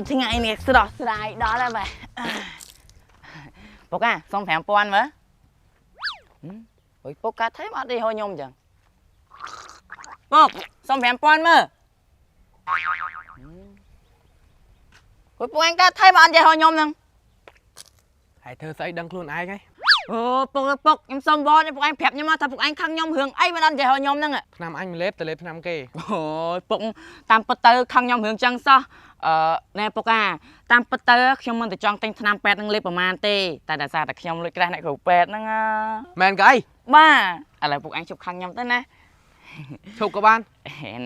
ថ្ងៃនេះស្រស់ស្រាយដល់ហើយបែពុកសុំ5000មើលអុយពុកកាត់ថៃអត់ទេហៅខ្ញុំអញ្ចឹងពុកសុំ5000មើលពុកអញកាត់ថៃអត់ទេហៅខ្ញុំហ្នឹងហើយធ្វើស្អីដឹងខ្លួនឯងហីអូពុកខ្ញុំសុំវត្តពុកអញប្រាប់ខ្ញុំមកថាពុកអញខឹងខ្ញុំរឿងអីមិនអត់ទេហៅខ្ញុំហ្នឹងឆ្នាំអញមិនលេបទៅលេបឆ្នាំគេអូយពុកតាមពិតទៅខឹងខ្ញុំរឿងចឹងសោះណែពុកតាមពិតទៅខ្ញុំមិនទៅចង់ទិញថ្នាំពេទ្យនឹងលេបប្រមាណទេតែដោយសារតែខ្ញុំលួចក្រាស់អ្នកគ្រូពេទ្យហ្នឹងមែនក៏អីបាទឥឡូវពុកអញជប់ខឹងខ្ញុំទៅណាជប់ក៏បាន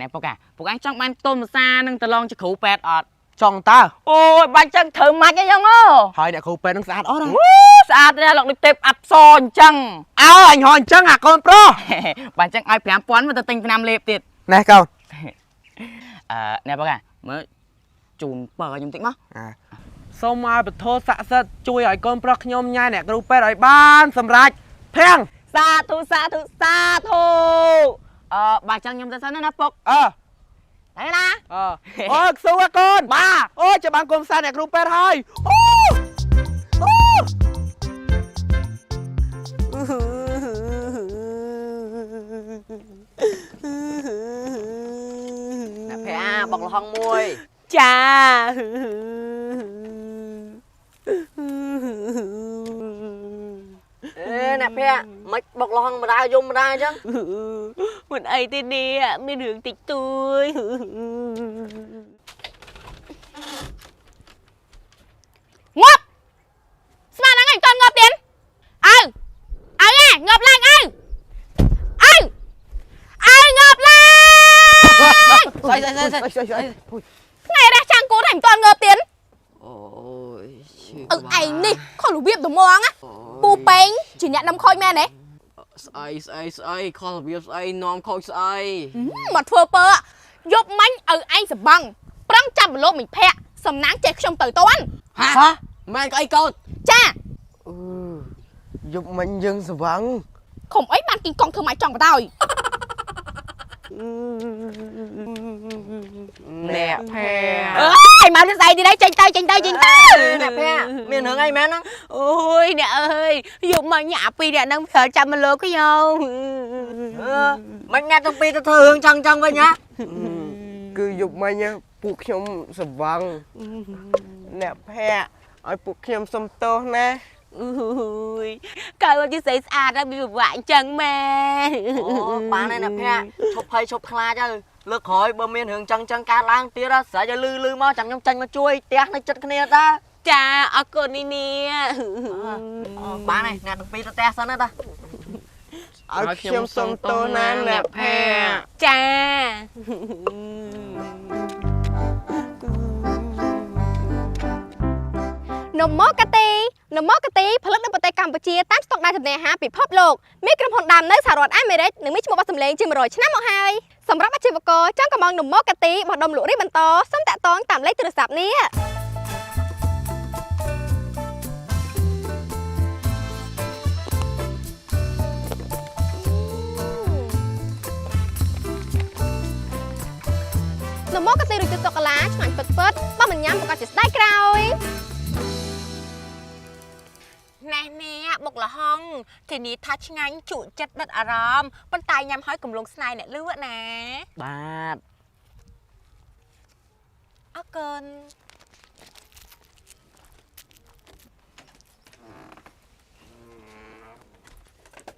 ណែពុកអញចង់បានទុនភាសានឹងទៅឡងជាគ្រូពេទ្យអត់ចង់តើអូយបាញ់ចឹងធ្វើម៉េចអីចឹងហើយអ្នកគ្រូពេទ្យនឹងស្អាតអត់ស្អាតទេលោកដូចទេពអប្សរអញ្ចឹងអើអញហៅអញ្ចឹងអាកូនប្រុសបាញ់ចឹងឲ្យ5000មកទៅទិញថ្នាំលេបទៀតណែកូនណែពុកមើលជូនបើខ្ញុំតិចមកសូមឲ្យពធស័ក្តិសិទ្ធជួយឲ្យកូនប្រុសខ្ញុំញ៉ែអ្នកគ្រូពេទ្យឲ្យបានសម្រេចភាំងសាធុបើចឹងខ្ញុំទៅសិនណាពុកតែណាអូខ្សួរកូនបាទអូចាំបានកូនផ្សារអ្នកគ្រូពេទ្យហើយអ្នកភ័ក្របុកលហុងមួយចាអ្នកភ័ក្រមិនបុកលហុងម្ដាយយំម្ដាយអញ្ចឹងមិនអីទេនេះមានរឿងតិចតួយងាប់ស្មានហ្នឹងឯងតន់ងាប់ទៀតអើងាប់ឡើងអើងាប់ឡើងស្អីថ្ងៃរះចាំងគូតែមិនតន់ងាប់ទៀតអូយឯងនេះខុសរបៀបត្មងណាពូពេងជាអ្នកនាំខូចមែនទេស្អីខុសរបៀបស្អីនាំខូចស្អីមកធ្វើពើយប់មាញ់ឲ្យឯងសបាំងប្រឹងចាប់លោកមិញភ័ក្រសំណាងចេះខ្ញុំទៅតន់ហាម៉ែក៏អីកូនចាយប់មិញយើងស្វាំងខំអីបានគីងកង់ធ្វើម៉េចចង់បដ ாய் អ្នកភ័ក្រអើយមកស្អីទីនេះចេញទៅអ្នកភ័ក្រមានរឿងអីមែនហ្នឹងអូយអ្នកអើយយប់មកញ៉ាពីអ្នកនឹងប្រើចាំមកលោកយោមិនអ្នកទាំងពីរទៅធ្វើរឿងចឹងវិញណាគឺយប់មិញពួកខ្ញុំស្វាំងអ្នកភ័ក្រឲ្យពួកខ្ញុំសុំទោសណាអូយកើមកជាស្អាតស្អាតហើយមានប្រវត្តិអញ្ចឹងម៉ែអូបានហើយអ្នកភ័ក្រឈប់ភ័យឈប់ខ្លាចទៅលើកក្រោយបើមានរឿងចឹងកើតឡើងទៀតស្រេចឲ្យលឺមកចាំខ្ញុំចាញ់មកជួយផ្ទះនៅចិត្តគ្នាតាចាអរគុណនេះបានហើយអ្នកទាំងពីរទៅផ្ទះសិនណាតាឲ្យខ្ញុំសុំទោសណាអ្នកភ័ក្រចានំមកកាទីផលិតនៅប្រទេសកម្ពុជាតាមស្តុកដារចំណីអាហារពិភពលោកមានក្រុមហ៊ុនដើមនៅសហរដ្ឋអាមេរិកនិងមានឈ្មោះបោះសម្លេងជា100ឆ្នាំមកហើយសម្រាប់អាជីវករចង់កម្មងនំមកកាទីបោះដុំលក់រីបន្តសូមតាក់ទងតាមលេខទូរស័ព្ទនេះនំមកកាទីរសជាតិសូកូឡាឆ្ងាញ់ពិតបើមិនញ៉ាំប្រកាសជាស្ដាយក្រោយណែនេះបុកលហុងធានាថាឆ្ងាញ់ជក់ចិត្តដិតអារម្មណ៍ប៉ុន្តែញ៉ាំហើយកំឡុងស្នេហ៍អ្នកលឺណាបាទអរគុណ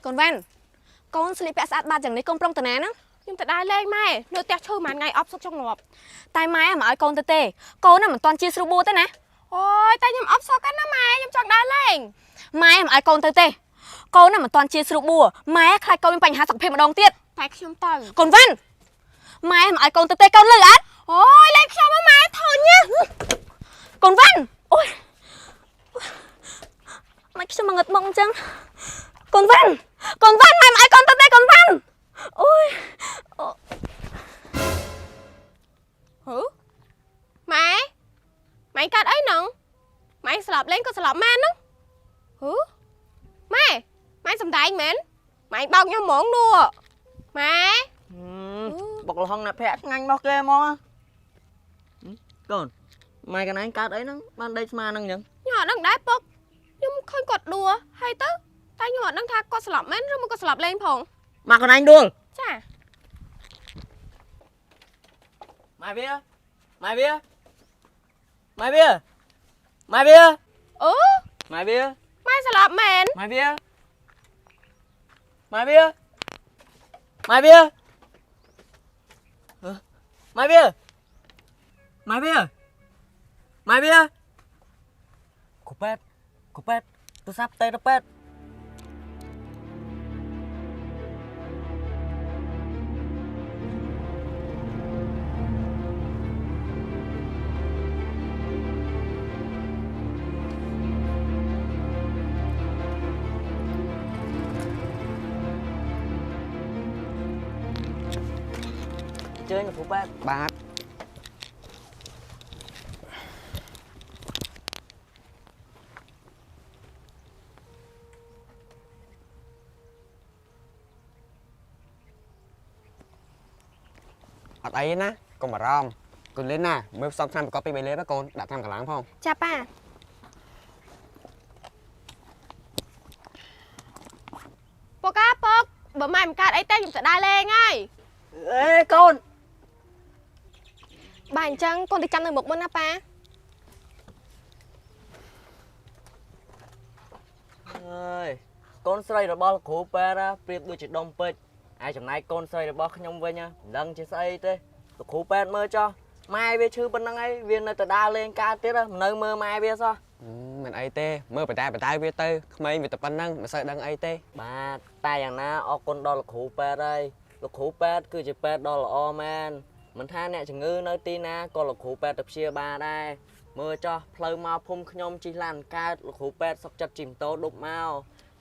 កូនវ៉ាន់កូនស្លៀកពាក់ស្អាតបាតយ៉ាងនេះកូនប្រុងតាណាណាខ្ញុំទៅដើរលេងម៉ែនៅផ្ទះឈើមួយថ្ងៃអប់សុខចង់ងាប់តែម៉ែមិនឲ្យកូនទៅទេកូនមិនទាន់ជាស្រួលបួទេណាអូយតែខ្ញុំអប់សុខណាម៉ែខ្ញុំចង់ដើរលេងម៉ែមិនឲ្យកូនទៅទេកូនមិនទាន់ជាស្រួលបួម៉ែខ្លាចកូនមានបញ្ហាសុខភាពម្ដងទៀតតែខ្ញុំទៅកូនវ៉ាន់ម៉ែមិនឲ្យកូនទៅទេកូនលឺអត់អូយលេងខ្ញុំម៉ែធុញណាកូនវ៉ាន់អូយម៉ែខ្ញុំងឹតមកអញ្ចឹងកូនវ៉ាន់ម៉ែមិនឲ្យកូនទៅទេកូនវ៉ាន់អូយម៉ែកាត់អីហ្នឹងម៉ែស្លាប់លេងក៏ស្លាប់មែនហ្នឹងម៉ែសំដែងមែនម៉ែបោកខ្ញុំហ្មងនោះម៉ែបុកលហុងអ្នកភ័ក្រឆ្ងាញ់មកគេមកកូន mai cái này cá đấy nó ban đây mà năng nhẫn ខ្ញុំអត់ដឹងដែរពុកខ្ញុំឃើញគាត់ដួលហើយទៅតែខ្ញុំអត់ដឹងថាគាត់ស្លាប់មែនឬមកគាត់ស្លាប់លេងផង mà cái này đuông ចា mai bia mai bia mai bia mai bia អូ mai bia ម៉ែស្លាប់មែន mai bia mai bia mai bia mai bia mai bia mai bia cục pet tôi sắp tay nó pet chơi mà cục pet បាទ អត់អីណាកុំបារម្ភកូនលេនណាមើលផ្សំឆ្នាំប្រកបពី3លេបកូនដាក់ឆ្នាំកន្លងផង ចាប៉ា ពុកអាពុកបើម៉ែមិនកើតអីទេខ្ញុំទៅដើរលេងហើយ ê con បាទអញ្ចឹងកូនទៅចាំនៅមុខមុនណាប៉ា ơi con sợi rồi bao khổ pe ra priệp đuôi chỉ đông pet ai trong này con sợi rồi bao nhông với nha đăng chỉ sợi thế khổ pe mơ cho mai về chư bên năng ấy viên nơi từ đa lên ca tiết á nơi mơ mai về sao មិនអីទេមើលបតែវាទៅក្មេងវាតែប៉ុណ្ណឹងមិនសូវដឹងអីទេ bà taiយ៉ាងណាអរគុណដល់លោកគ្រូពេទ្យហើយលោកគ្រូពេទ្យគឺជាពេទ្យដ៏ល្អមែនមិនថាអ្នកជំងឺនៅទីណាក៏លោកគ្រូពេទ្យទៅព្យាបាលដែរមើលចោះផ្លូវមកភូមិខ្ញុំជិះឡានកើតលោកគ្រូពេទ្យសុខចិត្តជិះម៉ូតូដប់មក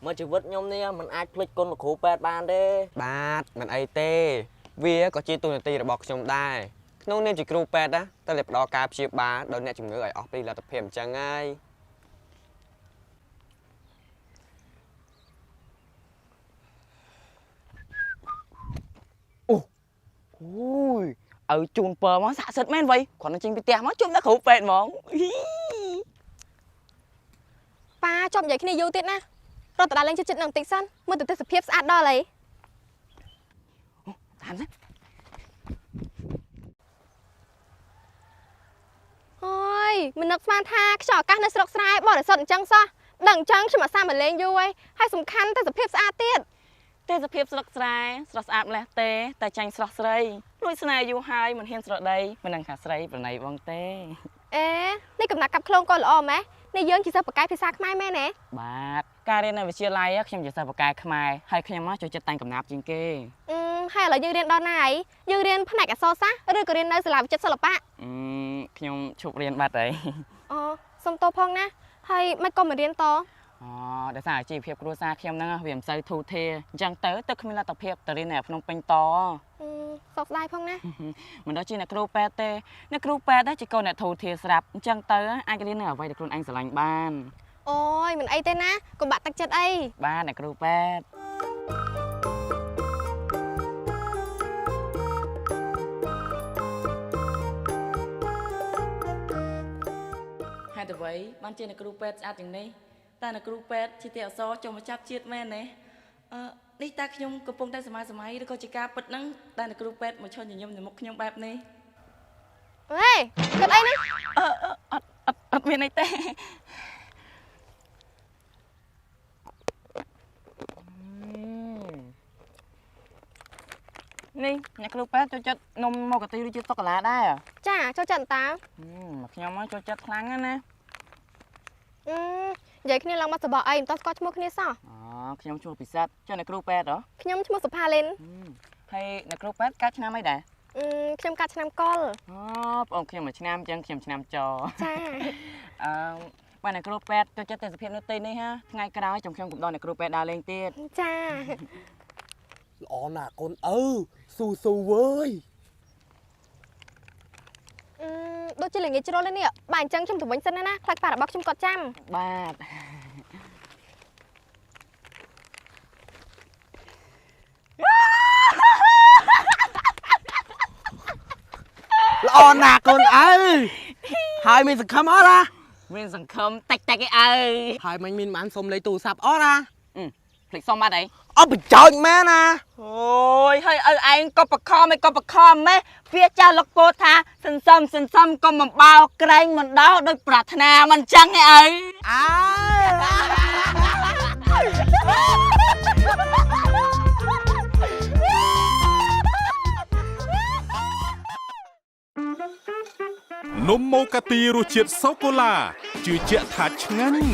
មើលជីវិតខ្ញុំនេះមិនអាចភ្លេចគុណលោកគ្រូពេទ្យបានទេ បាទមិនអីទេវាក៏ជាទូនាទីរបស់ខ្ញុំដែរក្នុងនាមជាគ្រូពេទ្យណាតែផ្ដល់ការព្យាបាលដល់អ្នកជំងឺឲ្យអស់ពីលទ្ធភាពអញ្ចឹងហើយ ui chun pờ món xạ xịt men vậy còn nó chinh bị tè món chun đã khổ phèn món ប៉ាជាប់និយាយគ្នាយូរទៀតណារត់ទៅដើរលេងចិត្តនឹងបន្តិចសិនមើលទៅទេសភាពស្អាតដល់ហើយ thằng đấy អូយមិននឹកស្មានថាខ្យល់អាកាសនៅស្រុកស្រែបរិសុទ្ធអញ្ចឹងសោះដឹងអញ្ចឹងខ្ញុំអាសាមកលេងយូរហើយសំខាន់ទេសភាពស្អាតទៀត ទេសភាពស្លឹកស្រែស្រស់ស្អាតម្លេះទេតែចាញ់ស្រស់ស្រីលួយស្នេហ៍យូរហើយមិនហ៊ានស្រដីមិនដឹងថាស្រីប្រណីបងទេ អេនេះកំណាត់កាប់ខ្លួនក៏ល្អម៉េះនេះយើងជាសិស្សបកាយភាសាខ្មែរមែនទេ បាទការរៀននៅវិទ្យាល័យខ្ញុំជាសិស្សបកាយខ្មែរហើយខ្ញុំមកចូលចិត្តតែងកំណាព្យជាងគេ ហើយឥឡូវយើងរៀនដល់ណាហើយយើងរៀនផ្នែកអក្សរសាស្ត្រឬក៏រៀននៅសាលាវិចិត្រសិល្បៈ ខ្ញុំឈប់រៀនបាត់ហើយ អូសុំទោសផងណាហើយមិនក៏មិនរៀនត អូដោយសារអាជីវភាពគ្រួសារខ្ញុំហ្នឹងវាមិនសូវធូរធារអញ្ចឹងទៅគ្មានលទ្ធភាពទៅរៀននៅភ្នំពេញត សោកស្ដាយផងណា មិនដូចជាអ្នកគ្រូពេទ្យទេអ្នកគ្រូពេទ្យដែរជាកូនអ្នកធូរធារស្រាប់អញ្ចឹងទៅអាចរៀននៅអ្វីដែលខ្លួនឯងស្រឡាញ់បាន អូយមិនអីទេណាកុំបាក់ទឹកចិត្តអី បាទអ្នកគ្រូពេទ្យហេតុអ្វីបានជាអ្នកគ្រូពេទ្យស្អាតយ៉ាងនេះតែអ្នកគ្រូពេទ្យជាទីអសរចុះមកចាប់ជាតិមែនទេនេះតើខ្ញុំកំពុងតែសម័យឬក៏ជាការពិតហ្នឹងតែអ្នកគ្រូពេទ្យមកឈរញញឹមនៅមុខខ្ញុំបែបនេះ ហេគិតអីហ្នឹង អត់មានអីទេនេះអ្នកគ្រូពេទ្យចូលចិត្តនំមកកាទីឬជាសូកូឡាដែរ ចាចូលចិត្តតា មកខ្ញុំមកចូលចិត្តខ្លាំងណាស់ណា និយាយគ្នាឡើងមកសបអីមិនតោះស្គាល់ឈ្មោះគ្នាសោះ ខ្ញុំឈ្មោះពិសិដ្ឋចុះអ្នកគ្រូពេទ្យហ៎ ខ្ញុំឈ្មោះសុផាលីន ហើយអ្នកគ្រូពេទ្យកើតឆ្នាំអីដែរ ខ្ញុំកាត់ឆ្នាំកល បងអូនខ្ញុំមួយឆ្នាំអញ្ចឹងខ្ញុំឆ្នាំច ចា បាទអ្នកគ្រូពេទ្យចូលចិត្តទេសភាពនៅទីនេះហ่าថ្ងៃក្រោយខ្ញុំកុំដល់អ្នកគ្រូពេទ្យដើរលេងទៀត ចា ល្អណាស់កូនអើស៊ូស៊ូវើយ ដូចជាល្ងាចជ្រុលនេះបាទអញ្ចឹងខ្ញុំទៅវិញសិនណាខ្លាចប៉ារបស់ខ្ញុំគាត់ចាំ បាទ ល្អណាស់កូនអើ ហើយមានសង្ឃឹមអត់ណា មានសង្ឃឹមតិចតិចឯអើយ ហើយមិញមានបានសុំលេខទូរស័ព្ទអត់ណា ភ្លេចសុំបាត់អី អត់បញ្ចោចមែនណា អូយហើយឪឯងក៏បខំឯងក៏បខំម៉េះវាចាស់លោកពោថាសន្សំក៏មិនបោក្រែងមិនដោដោយប្រាថ្នាមិនចឹងឯអើយ អើ នំម៉ូកាទីរសជាតិសូកូឡាជឿជាក់ថាឆ្ងាញ់